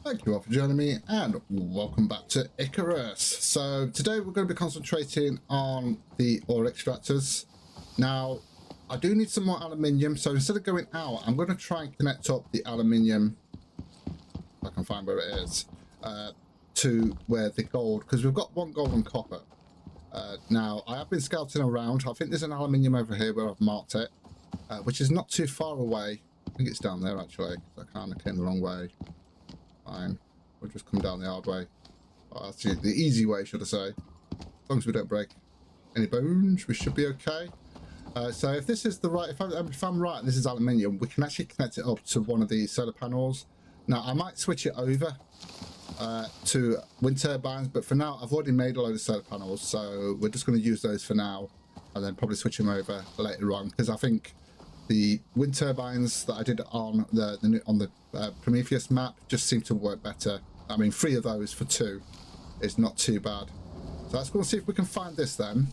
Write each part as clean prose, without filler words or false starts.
Thank you all for joining me and welcome back to Icarus. So today we're going to be concentrating on the ore extractors. Now I do need some more aluminium, so instead of going out I'm going to try and connect up the aluminium, if I can find where it is, to where the gold, because we've got one gold and copper. Now I have been scouting around. I think there's an aluminium over here where I've marked it, which is not too far away. I think it's down there actually, because I kind of came the wrong way. Fine, we'll just come down the hard way. Oh, that's the easy way, should I say. As long as we don't break any bones, we should be okay. So if this is the right, if I'm right and this is aluminium, we can actually connect it up to one of these solar panels. Now I might switch it over to wind turbines, but for now I've already made a load of solar panels, so we're just going to use those for now and then probably switch them over later on, because I think the wind turbines that I did on the Prometheus map just seem to work better. I mean, 3 of those for 2 is not too bad. So let's go and see if we can find this then.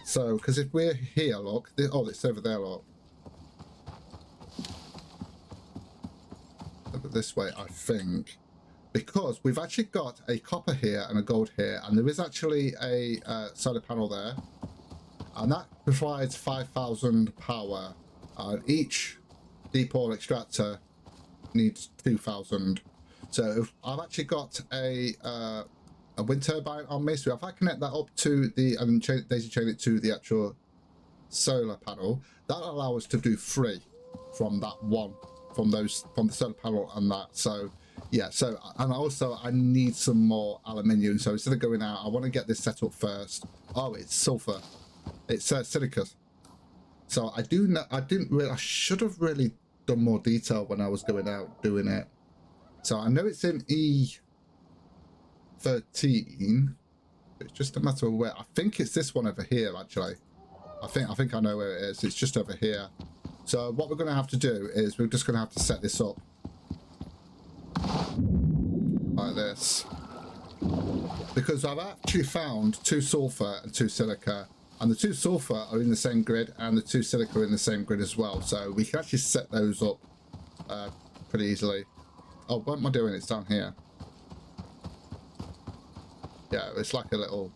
So, because if we're here, look, oh, it's over there, look. Over this way, I think, because we've actually got a copper here and a gold here, and there is actually a solar panel there. And that provides 5,000 power. Each deep ore extractor needs 2,000. So if I've actually got a wind turbine on me. So if I connect that up to the and daisy chain it to the actual solar panel, that'll allow us to do 3 from that one, from the solar panel and that. So yeah. So and also I need some more aluminium. So instead of going out, I want to get this set up first. Oh, it's sulfur. It's silica. So I do know, I should have really done more detail when I was going out doing it. So I know it's in E13. It's just a matter of where. I think it's this one over here actually. I think I know where it is. It's just over here. So what we're going to have to do is we're just going to have to set this up like this, because I've actually found 2 sulfur and 2 silica. And the 2 sulfur are in the same grid, and the 2 silica are in the same grid as well. So we can actually set those up pretty easily. Oh, what am I doing? It's down here. Yeah, it's like a little...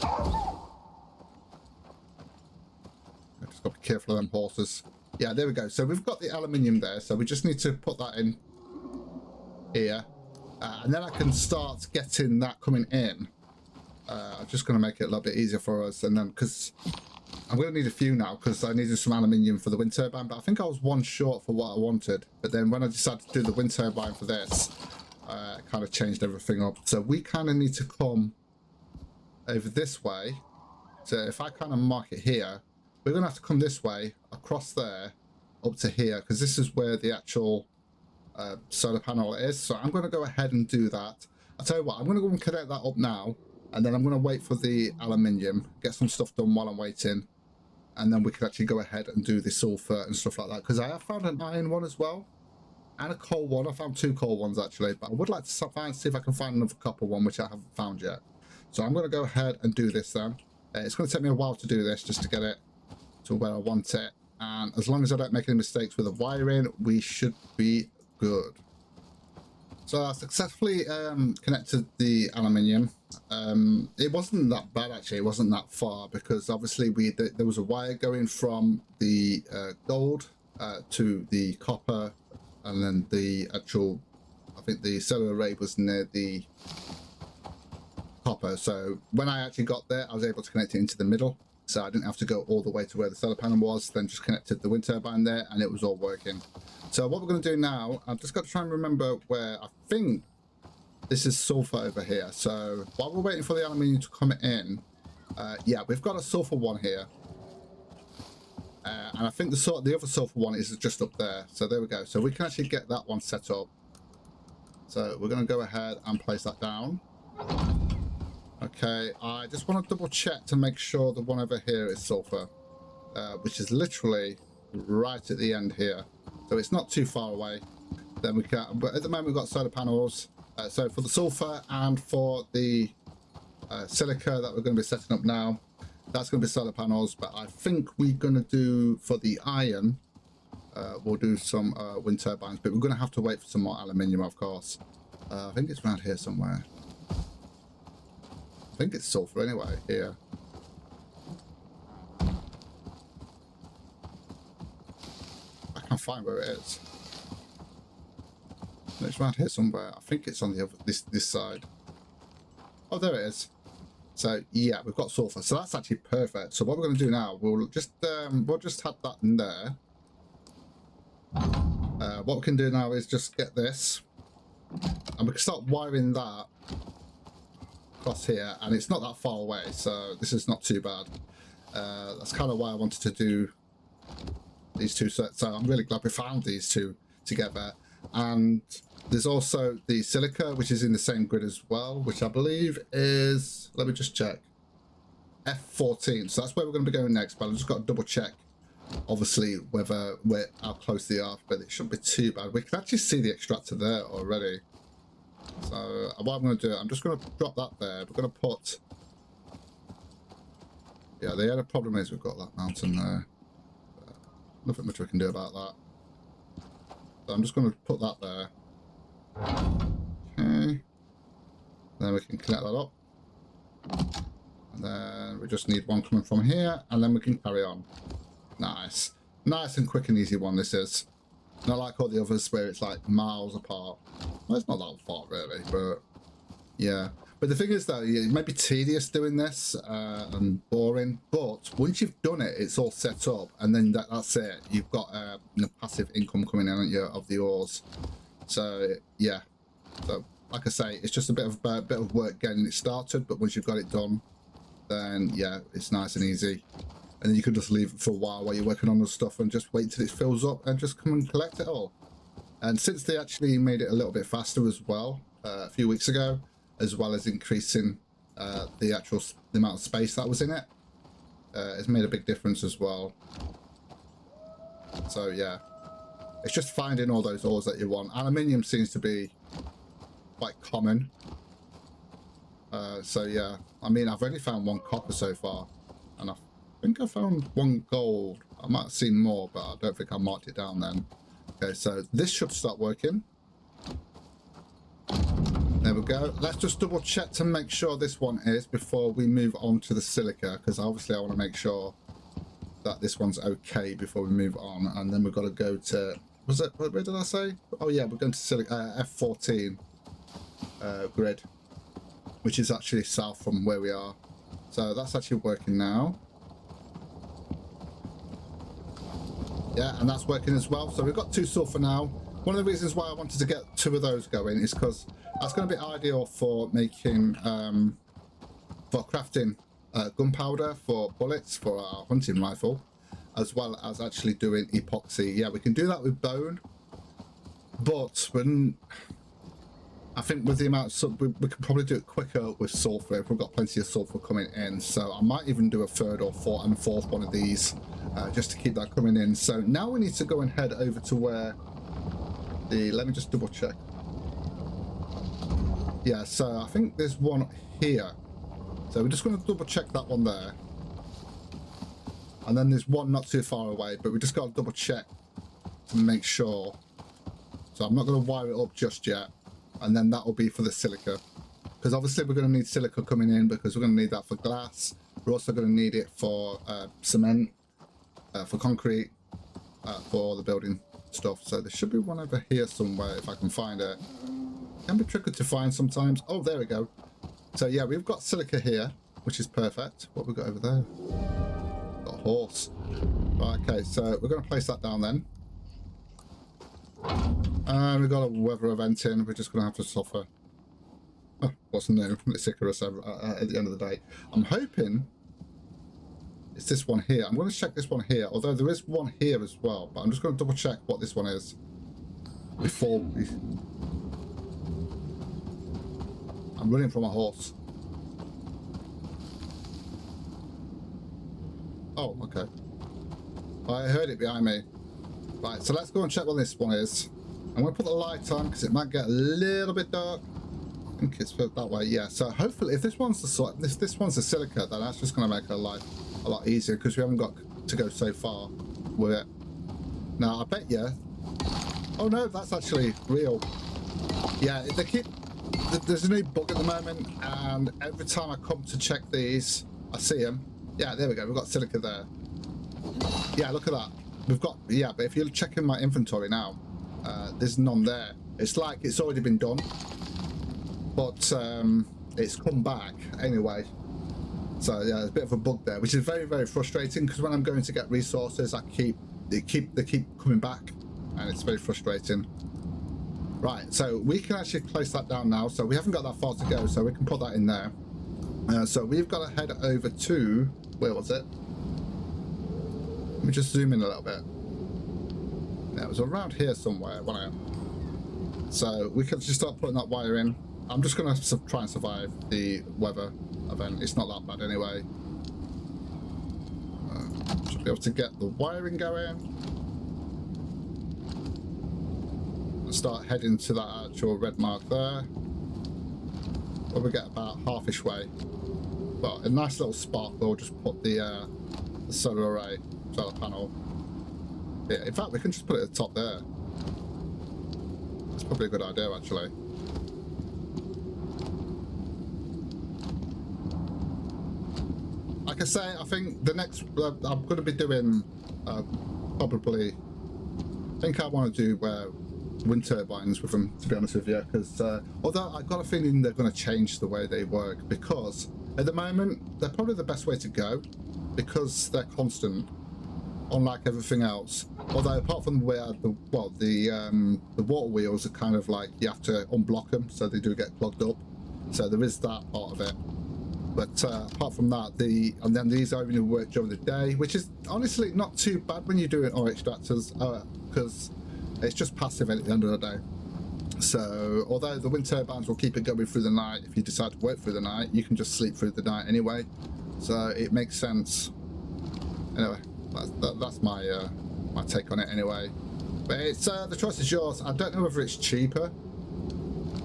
I just got to be careful of them horses. Yeah, there we go. So we've got the aluminium there. So we just need to put that in here, and then I can start getting that coming in. I'm just going to make it a little bit easier for us, and then because I'm going to need a few now, because I needed some aluminium for the wind turbine, but I think I was 1 short for what I wanted. But then when I decided to do the wind turbine for this, it kind of changed everything up. So we kind of need to come over this way. So if I kind of mark it here, we're going to have to come this way across there up to here, because this is where the actual solar panel is. So I'm going to go ahead and do that. I'll tell you what, I'm going to go and connect that up now, and then I'm going to wait for the aluminium, get some stuff done while I'm waiting, and then we can actually go ahead and do the sulfur and stuff like that, because I have found an iron one as well and a coal one. I found 2 coal ones actually, but I would like to see if I can find another copper one, which I haven't found yet. So I'm going to go ahead and do this then. It's going to take me a while to do this, just to get it to where I want it, and as long as I don't make any mistakes with the wiring, we should be good. So I successfully connected the aluminium. It wasn't that bad actually. It wasn't that far, because obviously there was a wire going from the gold to the copper, and then the actual, I think the solar array was near the copper. So when I actually got there, I was able to connect it into the middle, so I didn't have to go all the way to where the solar panel was. Then just connected the wind turbine there, and it was all working. So what we're going to do now, I've just got to try and remember where, I think this is sulfur over here. So while we're waiting for the aluminium to come in, yeah, we've got a sulfur one here. And I think the other sulfur one is just up there. So there we go. So we can actually get that one set up. So we're going to go ahead and place that down. Okay, I just want to double check to make sure the one over here is sulfur, which is literally right at the end here. So it's not too far away. Then we can, but at the moment we've got solar panels. So for the sulfur and for the silica that we're going to be setting up now, That's going to be solar panels, but I think we're going to do, for the iron, we'll do some wind turbines, but we're going to have to wait for some more aluminium, of course. I think it's around here somewhere. I think it's sulfur anyway, here. I can't find where it is. It's around here somewhere. I think it's on the other, this side. Oh, there it is. So yeah, we've got sulfur. So that's actually perfect. So what we're going to do now, we'll just have that in there. What we can do now is just get this, and we can start wiring that across here, and it's not that far away, so this is not too bad. That's kind of why I wanted to do these two sets. So I'm really glad we found these two together. And there's also the silica, which is in the same grid as well, which I believe is, let me just check, F14. So that's where we're going to be going next, but I've just got to double check, obviously, whether how close they are, but it shouldn't be too bad. We can actually see the extractor there already. So what I'm going to do, I'm just going to drop that there. We're going to put, yeah, the other problem is we've got that mountain there. Nothing much we can do about that. So I'm just going to put that there. Okay. Then we can connect that up. And then we just need one coming from here, and then we can carry on. Nice. Nice and quick and easy one this is. Not like all the others where it's like miles apart. Well, it's not that far really, but yeah. But the thing is though, it may be tedious doing this and boring, but once you've done it, it's all set up, and then that's it. You've got passive income coming in, haven't you, of the ores. So yeah. So like I say, it's just a bit of work getting it started, but once you've got it done, then yeah, it's nice and easy. And then you can just leave it for a while you're working on the stuff and just wait till it fills up and just come and collect it all. And since they actually made it a little bit faster as well, a few weeks ago, as well as increasing the amount of space that was in it, it's made a big difference as well. So yeah, it's just finding all those ores that you want. Aluminium seems to be quite common. So yeah, I mean, I've only found one copper so far, and I think I found one gold. I might have seen more, but I don't think I marked it down then. Okay, so this should start working. There we go. Let's just double check to make sure this one is before we move on to the silica, because obviously I want to make sure that this one's okay before we move on. And then we've got to go to, was it, where did I say? Oh yeah, we're going to silica, F14 grid, which is actually south from where we are. So that's actually working now. Yeah, and that's working as well. So we've got 2 sulfur now. One of the reasons why I wanted to get 2 of those going is because that's going to be ideal for making, for crafting gunpowder for bullets for our hunting rifle, as well as actually doing epoxy. Yeah, we can do that with bone, but when I think with the amount of we can probably do it quicker with sulfur if we've got plenty of sulfur coming in. So I might even do a 3rd or 4th and 4th one of these just to keep that coming in. So now we need to go and head over to where the, let me just double check. Yeah, so I think there's one here. So we're just going to double check that one there. And then there's one not too far away, but we just got to double check to make sure. So I'm not going to wire it up just yet. And then that will be for the silica. Because obviously we're going to need silica coming in, because we're going to need that for glass. We're also going to need it for cement, for concrete, for the building stuff. So there should be one over here somewhere if I can find it. Can be tricky to find sometimes. Oh, there we go. So yeah, we've got silica here, which is perfect. What have we got over there? Got a horse. Okay, so we're going to place that down then. And we've got a weather event in. We're just going to have to suffer. Oh, what's new? It's ICARUS at the end of the day. I'm hoping it's this one here. I'm going to check this one here, although there is one here as well. But I'm just going to double check what this one is before we... I'm running from a horse. Oh, okay. I heard it behind me. Right, so let's go and check what this one is. I'm going to put the light on because it might get a little bit dark. think it's that way, yeah. So hopefully if this one's this one's the silica, then that's just going to make our life a lot easier because we haven't got to go so far with it. Now I bet you, oh no, that's actually real. Yeah, there's a new bug at the moment, and every time I come to check these I see them. Yeah, there we go, we've got silica there. Yeah, look at that. We've got, yeah, but if you're checking my inventory now, there's none there. It's like it's already been done, but it's come back anyway. So yeah, there's a bit of a bug there, which is very, very frustrating because when I'm going to get resources, they keep coming back, and it's very frustrating. Right, so we can actually place that down now. So we haven't got that far to go, so we can put that in there. So we've got to head over to, where was it? Let me just zoom in a little bit. Yeah, it was around here somewhere, wasn't it? So we can just start putting that wire in. I'm just going to try and survive the weather event. It's not that bad anyway. Should be able to get the wiring going. And start heading to that actual red mark there. Where we get about half-ish way. But a nice little spot where we'll just put the solar array, solar panel. Yeah, in fact, we can just put it at the top there. That's probably a good idea, actually. Like I say, I think the next I'm going to be doing probably. I think I want to do wind turbines with them, to be honest with you, because although I've got a feeling they're going to change the way they work, because at the moment they're probably the best way to go because they're constant, unlike everything else. Although apart from where the water wheels are kind of like you have to unblock them, so they do get clogged up. So there is that part of it. But apart from that, and then these only work during the day, which is honestly not too bad when you're doing ore extractors, because it's just passive at the end of the day. So although the wind turbines will keep it going through the night, if you decide to work through the night, you can just sleep through the night anyway. So it makes sense. Anyway, that's my my take on it anyway. But it's the choice is yours. I don't know whether it's cheaper.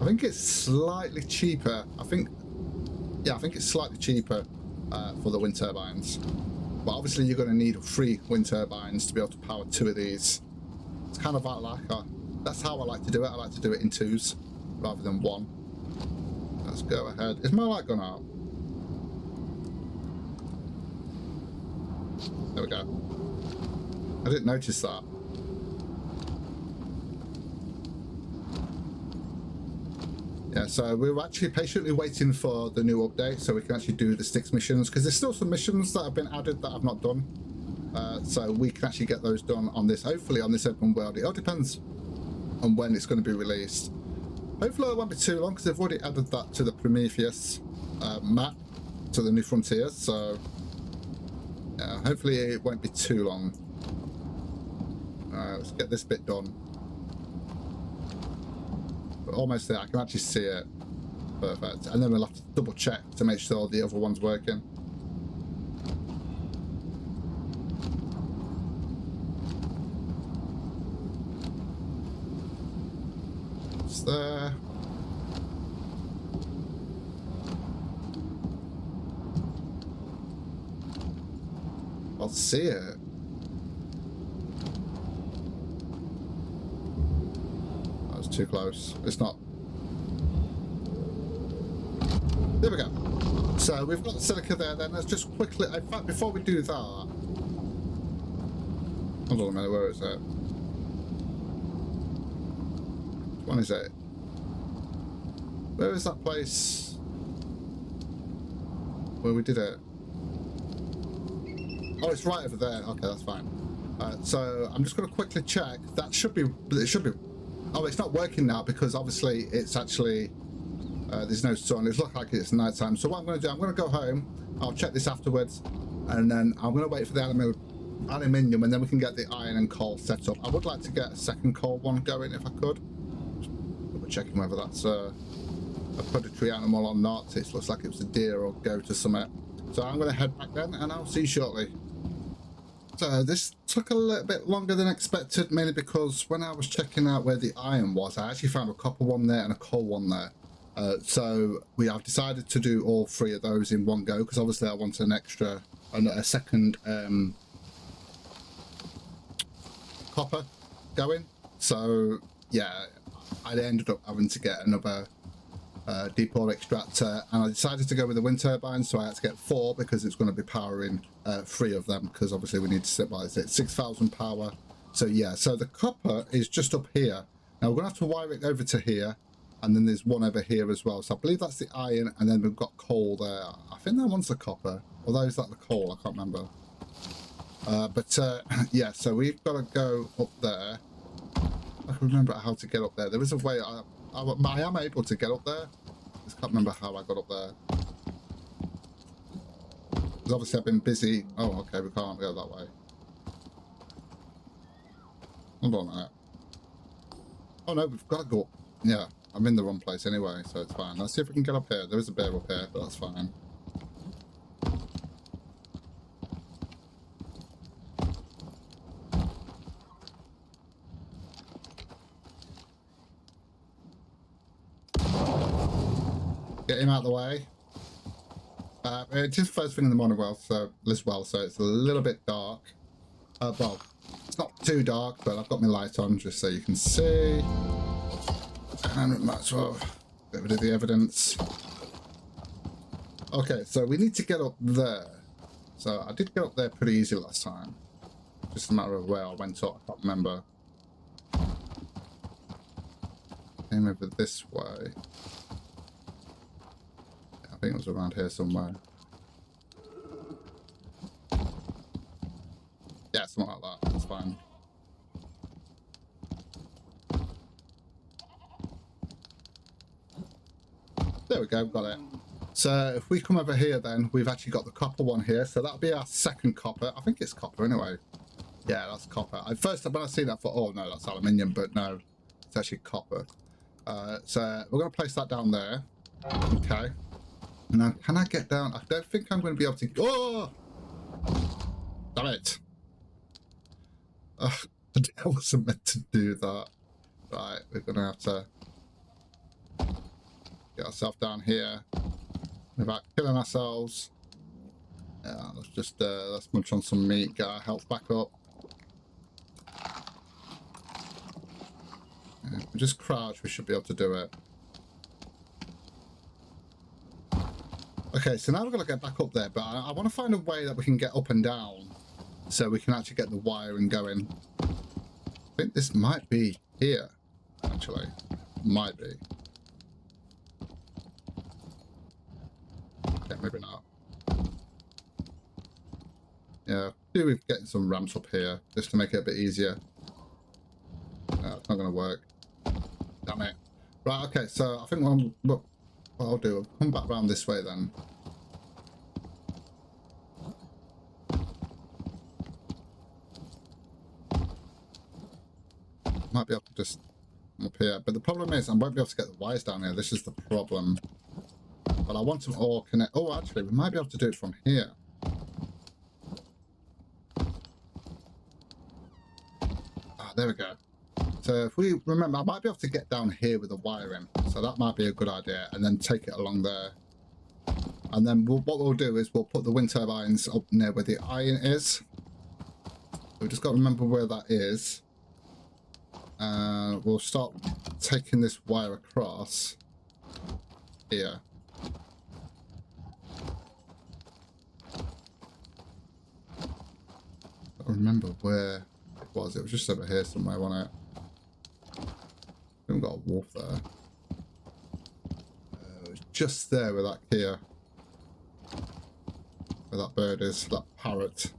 I think it's slightly cheaper. I think it's slightly cheaper for the wind turbines. But obviously you're going to need 3 wind turbines to be able to power 2 of these. It's kind of like that's how I like to do it. I like to do it in 2s rather than 1. Let's go ahead. Is my light gone out? There we go. I didn't notice that. Yeah, so we were actually patiently waiting for the new update so we can actually do the Styx missions, because there's still some missions that have been added that I've not done. So we can actually get those done on this, hopefully on this open world. It all depends on when it's going to be released. Hopefully it won't be too long, because they've already added that to the Prometheus map, to the New Frontiers. So yeah, hopefully it won't be too long. Let's get this bit done. But almost there, I can actually see it. Perfect. And then we'll have to double check to make sure the other one's working. It's there. I'll see it. That was too close. It's not. There we go. So we've got the silica there. Then let's just quickly. In fact, before we do that, hold on a minute. Where is it? Which one is it? Where is that place where we did it? Oh, it's right over there. Okay, that's fine. So I'm just going to quickly check. That should be. It should be. Oh, it's not working now because obviously it's actually there's no sun. It looks like it's night time. So what I'm going to do, I'm going to go home. I'll check this afterwards, and then I'm going to wait for the aluminium, and then we can get the iron and coal set up. I would like to get a second coal one going if I could. Just checking whether that's a predatory animal or not. It looks like it was a deer or goat or something. So I'm going to head back then, and I'll see you shortly. So this took a little bit longer than expected, mainly because when I was checking out where the iron was, I actually found a copper one there and a coal one there. So we have decided to do all 3 of those in one go, because obviously I want a second copper going. So yeah, I ended up having to get another deep ore extractor, and I decided to go with the wind turbine, so I had to get 4 because it's going to be powering 3 of them, because obviously we need to stabilize it. 6,000 power. So yeah, so the copper is just up here. Now we're going to have to wire it over to here, and then there's one over here as well. So I believe that's the iron, and then we've got coal there. I think that one's the copper, although is that the coal? I can't remember. Yeah, so we've got to go up there. I can remember how to get up there. There is a way I am able to get up there. I just can't remember how I got up there. Because obviously I've been busy. Oh, okay, we can't go that way. Hold on a minute. Oh no, we've got to go up. Yeah, I'm in the wrong place anyway, so it's fine. Let's see if we can get up here. There is a bear up here, but that's fine. Get him out of the way. It is first thing in the morning as well, so it's a little bit dark. Well, it's not too dark, but I've got my light on just so you can see. And we might as well get rid of the evidence. Okay, so we need to get up there. So I did get up there pretty easy last time. Just a matter of where I went up, I can't remember. Came over this way. I think it was around here somewhere. Yeah, something like that. That's fine. There we go, got it. So if we come over here then, we've actually got the copper one here. So that'll be our second copper. I think it's copper anyway. Yeah, that's copper. At first, when I see that, I thought, oh no, that's aluminium, but no, it's actually copper. So we're going to place that down there. Okay. Now, can I get down? I don't think I'm going to be able to... Oh! Damn it. I wasn't meant to do that. Right, we're going to have to get ourselves down here without killing ourselves. Yeah, let's just let's munch on some meat, get our health back up. Yeah, if we just crouch, we should be able to do it. Okay, so now we're going to get back up there, but I want to find a way that we can get up and down so we can actually get the wiring going. I think this might be here, actually. Might be. Okay, maybe not. Yeah, do with getting some ramps up here just to make it a bit easier. No, it's not going to work. Damn it. Right, okay, so I think what I'll do, I'll come back around this way then. Might be able to just come up here, but the problem is I won't be able to get the wires down here. This is the problem. But I want them all connect. Oh, actually, we might be able to do it from here. Ah, there we go. So if we remember, I might be able to get down here with the wiring. So that might be a good idea, and then take it along there. And then what we'll do is we'll put the wind turbines up near where the iron is. We've just got to remember where that is. We'll start taking this wire across here. I remember where it was. It was just over here somewhere, wasn't it? We've got a wharf there. It was just there with that Kia. Where that bird is, that parrot. See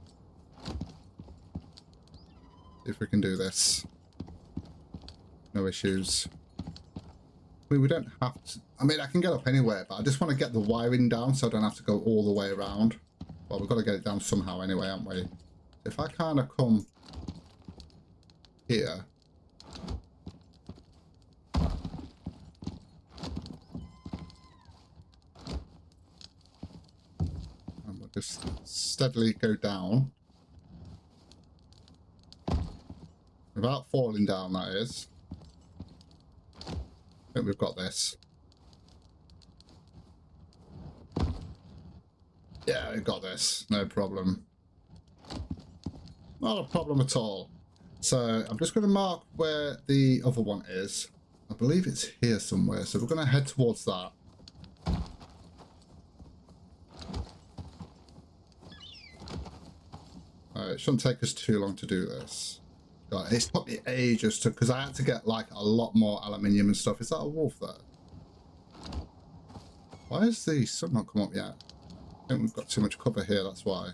if we can do this. No issues. I mean, we don't have to... I mean, I can get up anywhere, but I just want to get the wiring down so I don't have to go all the way around. Well, we've got to get it down somehow anyway, haven't we? If I kind of come here... and we'll just steadily go down. Without falling down, that is. I think we've got this. Yeah, we got this. No problem. Not a problem at all. So I'm just going to mark where the other one is. I believe it's here somewhere. So we're going to head towards that. It shouldn't take us too long to do this. God, it's took me ages to, because I had to get like a lot more aluminium and stuff. Is that a wolf there? Why has the sun not come up yet? I think we've got too much cover here, that's why.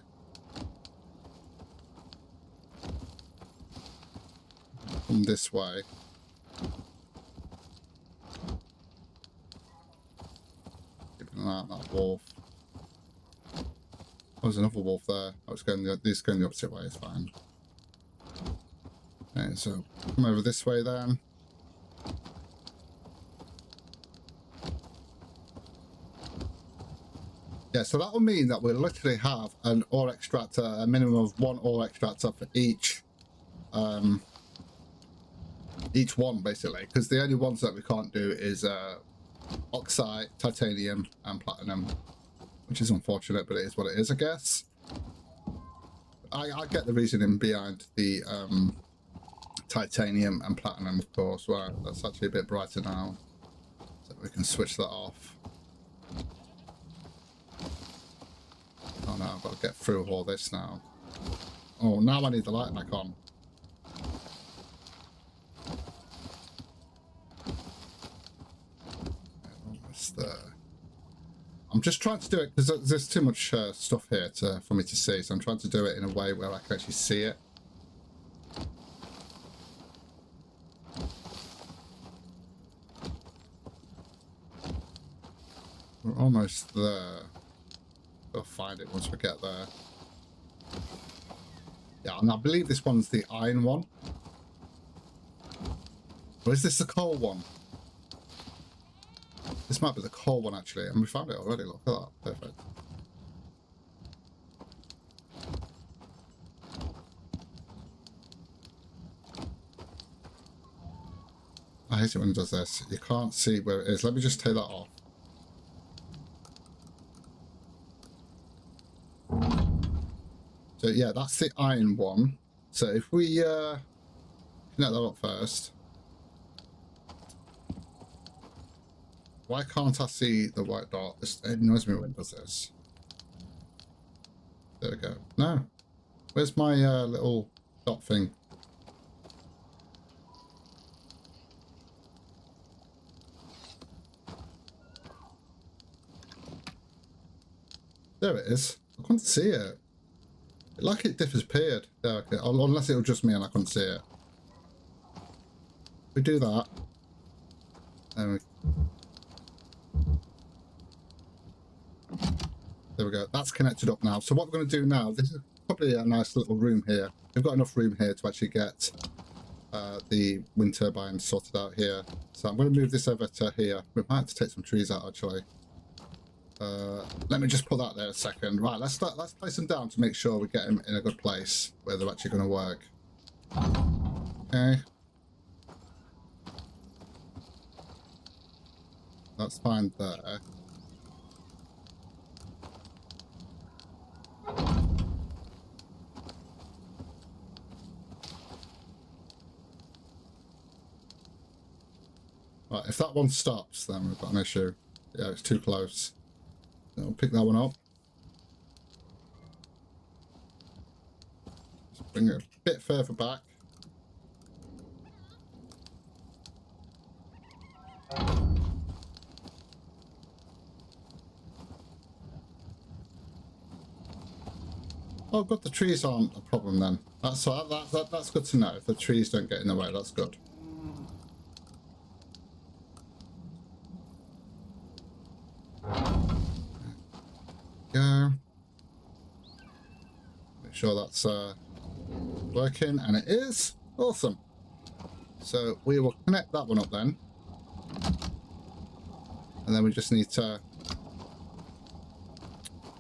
Come this way. Keeping an eye on that wolf. Oh, there's another wolf there. Oh, it's going the opposite way, it's fine. Okay, so come over this way then. Yeah, so that will mean that we'll literally have an ore extractor, a minimum of one ore extractor for each one, basically, because the only ones that we can't do is oxide, titanium, and platinum, which is unfortunate, but it is what it is, I guess. I get the reasoning behind the titanium and platinum, of course. Right, that's actually a bit brighter now, so we can switch that off. Oh no, I've got to get through all this now. Oh, now I need the light back on. Almost there. I'm just trying to do it because there's too much stuff here for me to see, so I'm trying to do it in a way where I can actually see it. We're almost there. I'll find it once we get there. Yeah, and I believe this one's the iron one. Or is this the coal one? This might be the coal one, actually. And we found it already. Look at that. Perfect. I hate it when it does this. You can't see where it is. Let me just take that off. So yeah, that's the iron one. So if we connect that up first. Why can't I see the white dot? It annoys me when it does this. There we go. No. Where's my little dot thing? There it is. I couldn't see it. Like it disappeared. Yeah, okay. Unless it was just me and I couldn't see it. We do that. There we go. That's connected up now. So what we're going to do now, this is probably a nice little room here. We've got enough room here to actually get the wind turbine sorted out here. So I'm going to move this over to here. We might have to take some trees out, actually. Let me just put that there a second. Right, let's place them down to make sure we get them in a good place where they're actually going to work. Okay. That's fine there. Right, if that one stops, then we've got an issue. Yeah, it's too close. I'll pick that one up. Just bring it a bit further back. Oh, good. The trees aren't a problem then. That's good to know. If the trees don't get in the way, that's good. Go. Make sure that's working, and it is. Awesome. So we will connect that one up then, and then we just need to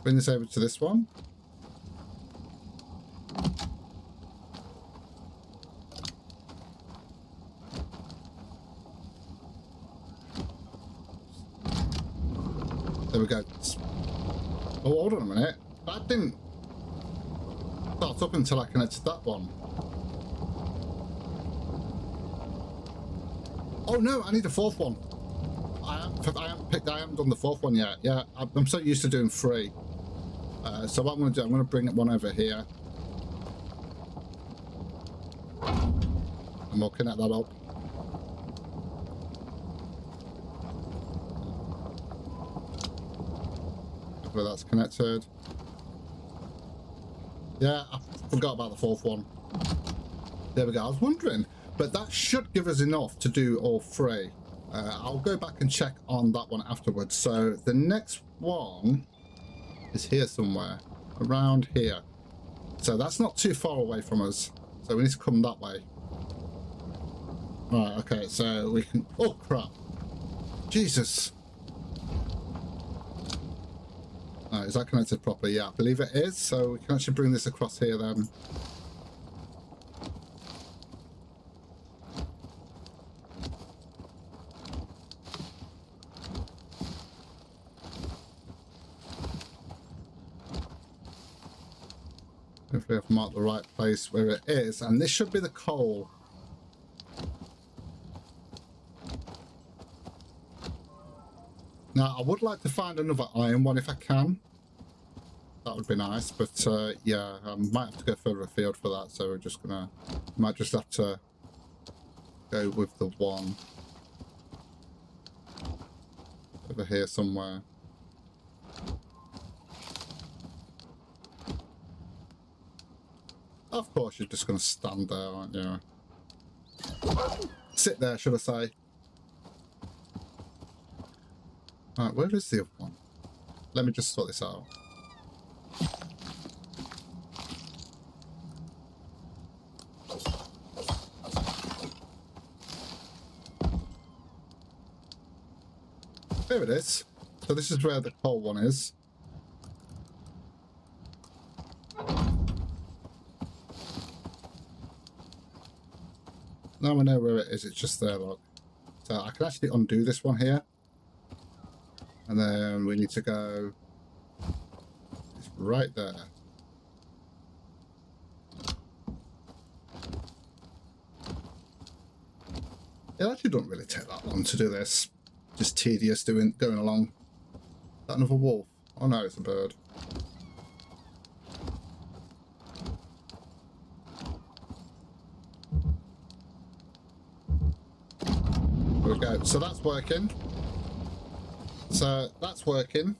bring this over to this one. There we go. Oh, hold on a minute. That didn't start up until I connected that one. Oh no, I need a fourth one. I haven't done the fourth one yet. Yeah, I'm so used to doing 3. So what I'm going to do, I'm going to bring one over here. And we'll connect that up. Hopefully that's connected. Yeah, I forgot about the fourth one. There we go. I was wondering, but that should give us enough to do all 3. I'll go back and check on that one afterwards. So the next one is here somewhere, around here. So that's not too far away from us. So we need to come that way. Right, okay, so we can... Oh, crap. Jesus. Is that connected properly? Yeah, I believe it is. So we can actually bring this across here then. Hopefully I've marked the right place where it is. And this should be the coal. Now, I would like to find another iron one if I can. That would be nice. But, yeah, I might have to go further afield for that. So we're just going to... Might just have to go with the one over here somewhere. Of course, you're just going to stand there, aren't you? Sit there, should I say. Alright, where is the other one? Let me just sort this out. There it is. So this is where the coal one is. Now I know where it is, it's just there, look. So I can actually undo this one here. And then we need to go... It's right there. It actually don't really take that long to do this. Just tedious going along. Is that another wolf? Oh no, it's a bird. There we go. So that's working. So that's working.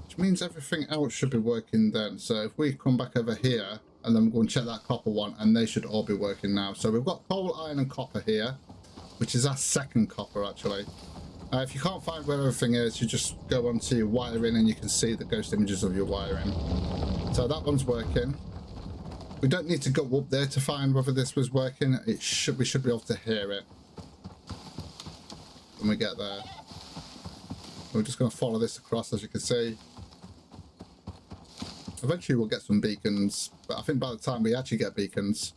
Which means everything else should be working then. So if we come back over here and then go and check that copper one, and they should all be working now. So we've got coal, iron and copper here, which is our second copper actually. If you can't find where everything is, you just go onto your wiring and you can see the ghost images of your wiring. So that one's working. We don't need to go up there to find whether this was working. We should be able to hear it when we get there. We're just going to follow this across, as you can see. Eventually we'll get some beacons, but I think by the time we actually get beacons...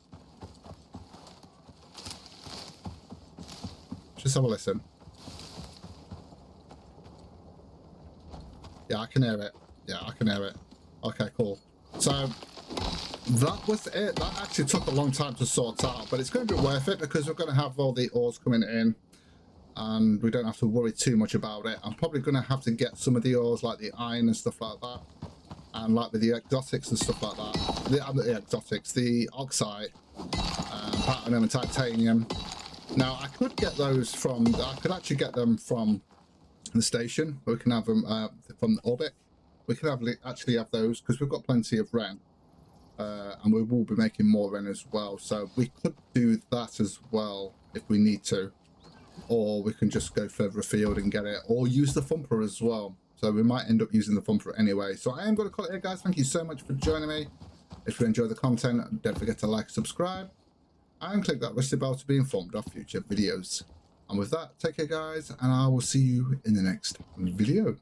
Just have a listen. Yeah, I can hear it. Yeah, I can hear it. Okay, cool. So, that was it. That actually took a long time to sort out, but it's going to be worth it because we're going to have all the ores coming in. And we don't have to worry too much about it. I'm probably going to have to get some of the ores like the iron and stuff like that, and like with the exotics and stuff like that. The exotics, the oxide, platinum and titanium. Now I could get those from, I could actually get them from the station. We can have them from the orbit. We can actually have those because we've got plenty of Ren, and we will be making more Ren as well. So we could do that as well if we need to. Or we can just go further afield and get it, or use the thumper as well. So we might end up using the thumper anyway. So I am going to call it here, guys. Thank you so much for joining me. If you enjoy the content, don't forget to like, subscribe, and click that rusty bell to be informed of future videos. And with that, take care, guys, and I will see you in the next video.